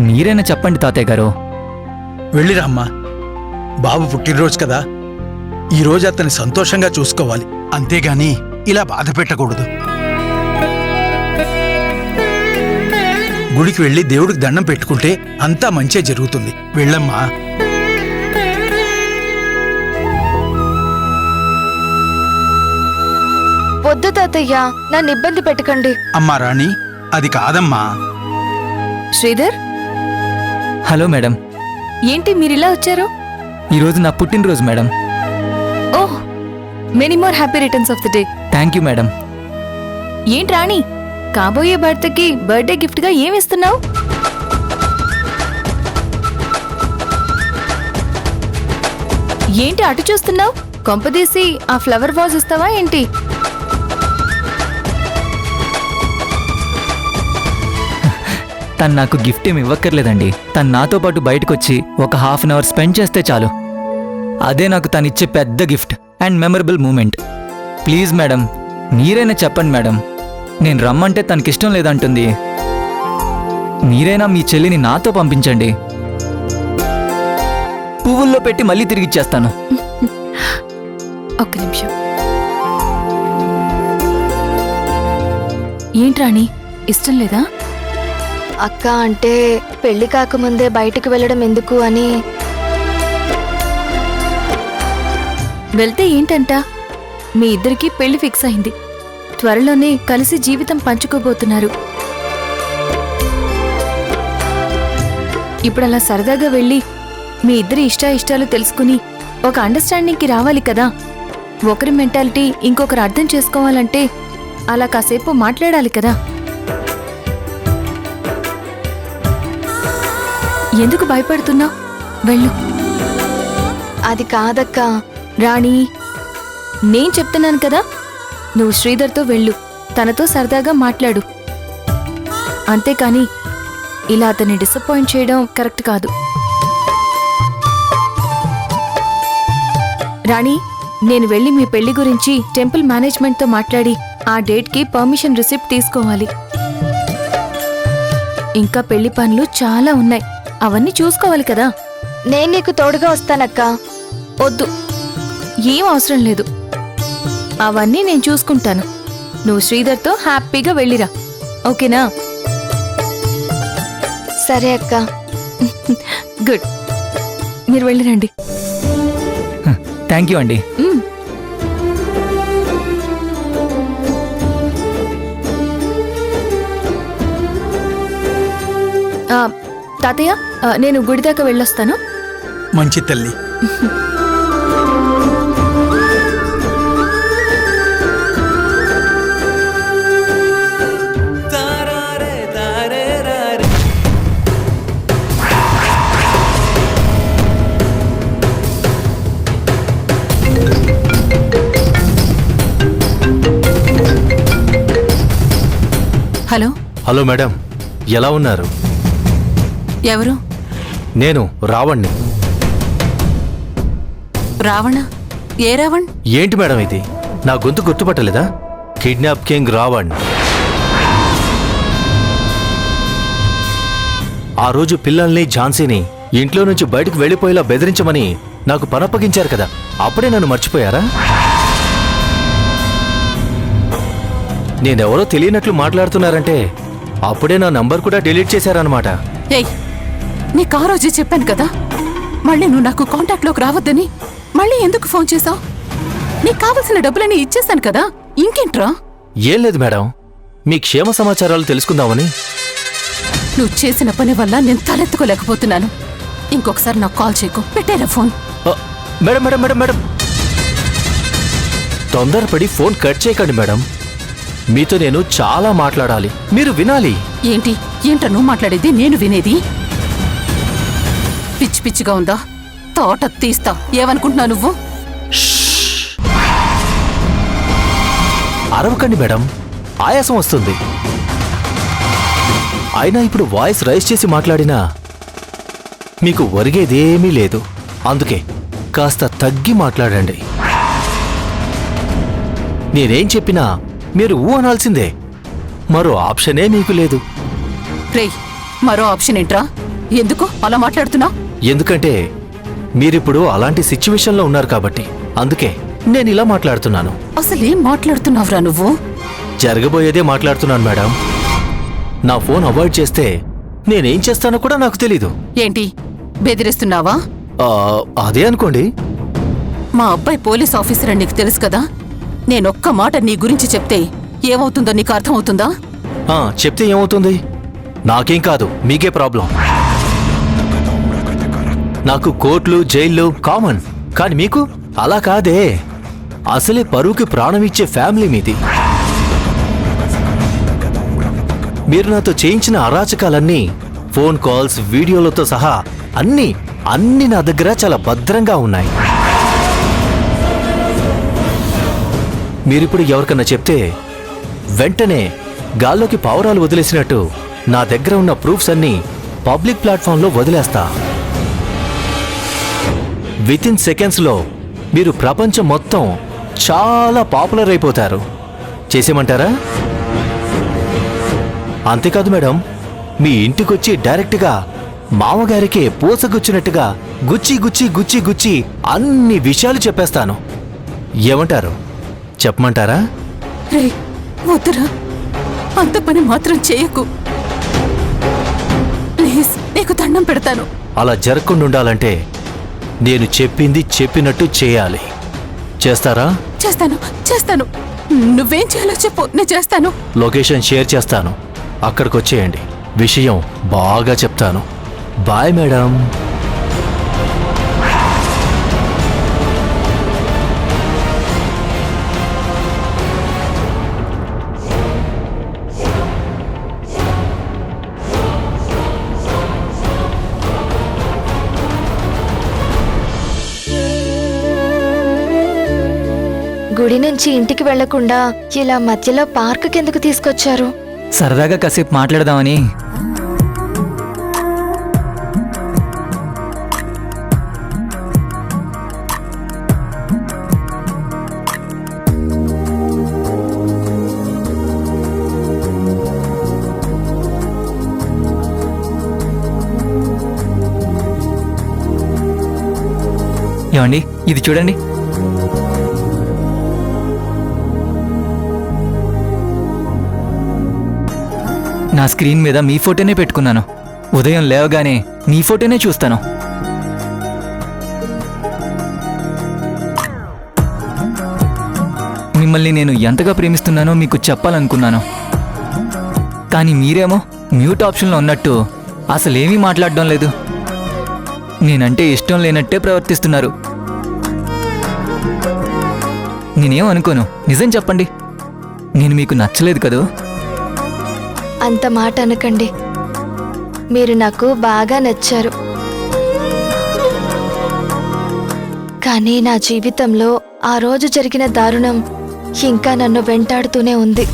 మీరైనా చెప్పండి తాతయ్య గారు. వెళ్ళిరామ్మా. బాబు పుట్టినరోజు కదా, ఈరోజు అతన్ని సంతోషంగా చూసుకోవాలి, అంతేగాని ఇలా బాధ పెట్టకూడదు. గుడికి వెళ్ళి దేవుడికి దండం పెట్టుకుంటే అంతా మంచే జరుగుతుంది. వెళ్ళమ్మా. వద్దు తాతయ్య, నన్ను ఇబ్బంది పెట్టకండి. అమ్మా రాణి, అది కాదమ్మా. Sridhar, hello madam. ఏంటి మీరిలా వచ్చారు? ఈరోజు నా పుట్టినరోజు madam. Oh, many more happy returns of the day. Thank you madam. ఏంటి రాణి, కాబోయే భర్తకి బర్త్డే గిఫ్ట్ గా ఏమిస్తున్నావు? ఏంటి అటు చూస్తున్నావు? కొంపదీసి ఆ ఫ్లవర్ వాజ్ ఇస్తావా ఏంటి? తను నాకు గిఫ్ట్ ఏమి ఇవ్వక్కర్లేదండి. తను నాతో పాటు బయటకొచ్చి ఒక హాఫ్ అన్ అవర్ స్పెండ్ చేస్తే చాలు. అదే నాకు తను ఇచ్చే పెద్ద gift and memorable moment. Please madam, మీరైనా చెప్పండి మేడం. నేను రమ్మంటే తనకిష్టం లేదంటుంది. మీరైనా మీ చెల్లిని నాతో పంపించండి. పువ్వుల్లో పెట్టి మళ్ళీ తిరిగిచ్చేస్తాను. ఒక్క నిమిషం. ఏంటి రాణి, ఇష్టం లేదా? అక్క అంటే పెళ్లి కాకముందే బయటకు వెళ్ళడం ఎందుకు అని. వెళ్తే ఏంటంట? మీ ఇద్దరికి పెళ్లి ఫిక్స్ అయింది. త్వరలోనే కలిసి జీవితం పంచుకోబోతున్నారు. ఇప్పుడు అలా సరదాగా వెళ్ళి మీ ఇద్దరి ఇష్టాలు తెలుసుకుని ఒక అండర్స్టాండింగ్కి రావాలి కదా. ఒకరి మెంటాలిటీ ఇంకొకరు అర్థం చేసుకోవాలంటే అలా కాసేపు మాట్లాడాలి కదా. ఎందుకు భయపడుతున్నావు? వెళ్ళు. అది కాదక్క. రాణి, నేను చెప్తున్నాను కదా, నువ్వు శ్రీధర్తో వెళ్ళు. తనతో సరదాగా మాట్లాడు. అంతేకాని ఇలా అతన్ని డిసప్పాయింట్ చేయడం కరెక్ట్ కాదు. రాణి, నేను వెళ్ళి మీ పెళ్లి గురించి టెంపుల్ మేనేజ్మెంట్తో మాట్లాడి ఆ డేట్కి పర్మిషన్ రిసిప్ట్ తీసుకోవాలి. ఇంకా పెళ్లి పనులు చాలా ఉన్నాయి, అవన్నీ చూసుకోవాలి కదా. నేను నీకు తోడుగా వస్తానక్క. వద్దు, ఏం అవసరం లేదు. అవన్నీ నేను చూసుకుంటాను. నువ్వు శ్రీధర్తో హ్యాపీగా వెళ్ళిరా, ఓకేనా? సరే అక్క. గుడ్, మీరు వెళ్ళిరండి. థ్యాంక్ యూ అండి. తాతయ్య, నేను గుడి దాకా వెళ్ళొస్తాను. మంచి తల్లి. హలో. హలో మేడం, ఎలా ఉన్నారు? ఎవరు? నేను రావణ్ణి. రావణ? ఏ రావణ్? ఏంటి మేడం ఇది, నా గొంతు గుర్తుపట్టలేదా? Kidnap king Raavan. ఆ రోజు పిల్లల్ని, ఝాన్సీని ఇంట్లో నుంచి బయటకు వెళ్ళిపోయేలా బెదిరించమని నాకు పనప్పగించారు కదా, అప్పుడే నన్ను మర్చిపోయారా? నేనెవరో తెలియనట్లు మాట్లాడుతున్నారంటే అప్పుడే నా నంబర్ కూడా డిలీట్ చేశారన్నమాట. ఏయ్, నీకు ఆ రోజే చెప్పాను కదా, మళ్ళీ నువ్వు నాకు కాంటాక్ట్లోకి రావద్దని. మళ్ళీ ఎందుకు ఫోన్ చేశావు? నీకు కావలసిన డబ్బులని ఇచ్చేస్తాను కదా, ఇంకేంట్రా? ఏం లేదు మేడం, మీ క్షేమ సమాచారాలు తెలుసుకుందామని. నువ్వు చేసిన పని వల్ల నేను తలెత్తుకోలేకపోతున్నాను. ఇంకొకసారి నాకు కాల్ చేయకు, పెట్టేరా phone. Madam madam madam madam తొందరపడి ఫోన్ కట్ చేయకండి మేడం. మీతో నేను చాలా మాట్లాడాలి, మీరు వినాలి. ఏంటి? ఏంట్రా నువ్వు మాట్లాడేది, నేను వినేది? పిచ్చి పిచ్చిగా ఉందా? తోట తీస్తా. ఏమనుకుంటున్నావు నువ్వు? అరవకండి మేడం, ఆయాసం వస్తుంది. అయినా ఇప్పుడు వాయిస్ రైజ్ చేసి మాట్లాడినా మీకు ఒరిగేదేమీ లేదు. అందుకే కాస్త తగ్గి మాట్లాడండి. నేనేం చెప్పినా మీరు ఊ అనాల్సిందే, మరో ఆప్షనే మీకు లేదు. రేయ్, మరో ఆప్షన్ ఏంట్రా? ఎందుకు అలా మాట్లాడుతున్నా? ఎందుకంటే మీరిప్పుడు అలాంటి సిచ్యువేషన్లో ఉన్నారు కాబట్టి. అందుకే నేను ఇలా మాట్లాడుతున్నాను. అసలేం మాట్లాడుతున్నావురా నువ్వు? జరగబోయేదే మాట్లాడుతున్నాను మేడం. నా ఫోన్ అవాయిడ్ చేస్తే నేనేం చేస్తానో కూడా నాకు తెలీదు. ఏంటి బెదిరిస్తున్నావా? అదే అనుకోండి. మా అబ్బాయి పోలీస్ ఆఫీసర్ అని నీకు తెలుసు కదా. నేనొక్క మాట నీ గురించి చెప్తే ఏమవుతుందో నీకు అర్థమవుతుందా? చెప్తే ఏమవుతుంది? నాకేం కాదు, మీకే ప్రాబ్లం. నాకు కోర్టులు జైళ్ళు కామన్, కానీ మీకు అలా కాదే. అసలే పరువుకి ప్రాణం ఇచ్చే ఫ్యామిలీ మీది. మీరు నాతో చేయించిన అరాచకాలన్నీ ఫోన్ కాల్స్ వీడియోలతో సహా అన్నీ నా దగ్గర చాలా భద్రంగా ఉన్నాయి. మీరిప్పుడు ఎవరికన్నా చెప్తే వెంటనే గాల్లోకి పావురాలు వదిలేసినట్టు నా దగ్గర ఉన్న ప్రూఫ్స్ అన్నీ పబ్లిక్ ప్లాట్ఫామ్లో వదిలేస్తా. వితిన్ సెకండ్స్లో మీరు ప్రపంచం మొత్తం చాలా పాపులర్ అయిపోతారు. చేసేమంటారా? అంతేకాదు మేడం, మీ ఇంటికొచ్చి డైరెక్ట్గా మామగారికే పూసగుచ్చినట్టుగా గుచ్చి అన్ని విషయాలు చెప్పేస్తాను. ఏమంటారు? చెప్పమంటారా? రే వద్దురా, అంత పని మాత్రం చేయకు ప్లీజ్, నీకు దండం పెడతాను. అలా జరగకుండా ఉండాలంటే నేను చెప్పింది చెప్పినట్టు చేయాలి. చేస్తారా? చేస్తాను. నువ్వేం చేయాలో చెప్పు, నేను చేస్తాను. లొకేషన్ షేర్ చేస్తాను, అక్కడికొచ్చేయండి. విషయం బాగా చెప్తాను. Bye madam. గుడి నుంచి ఇంటికి వెళ్లకుండా ఇలా మధ్యలో పార్కుకి ఎందుకు తీసుకొచ్చారు? సరదాగా కాసేపు మాట్లాడదామని. ఏమండి, ఇది చూడండి. నా స్క్రీన్ మీద మీ ఫోటోనే పెట్టుకున్నాను. ఉదయం లేవగానే నీ ఫోటోనే చూస్తాను. మిమ్మల్ని నేను ఎంతగా ప్రేమిస్తున్నానో మీకు చెప్పాలనుకున్నాను. కానీ మీరేమో మ్యూట్ ఆప్షన్లో ఉన్నట్టు అసలేమీ మాట్లాడడం లేదు. నేనంటే ఇష్టం లేనట్టే ప్రవర్తిస్తున్నారు. నేనేం అనుకోను, నిజం చెప్పండి. నేను మీకు నచ్చలేదు కదూ? అంత మాట అనకండి. మీరు నాకు బాగా నచ్చారు. కానీ నా జీవితంలో ఆ రోజు జరిగిన దారుణం ఇంకా నన్ను వెంటాడుతూనే ఉంది.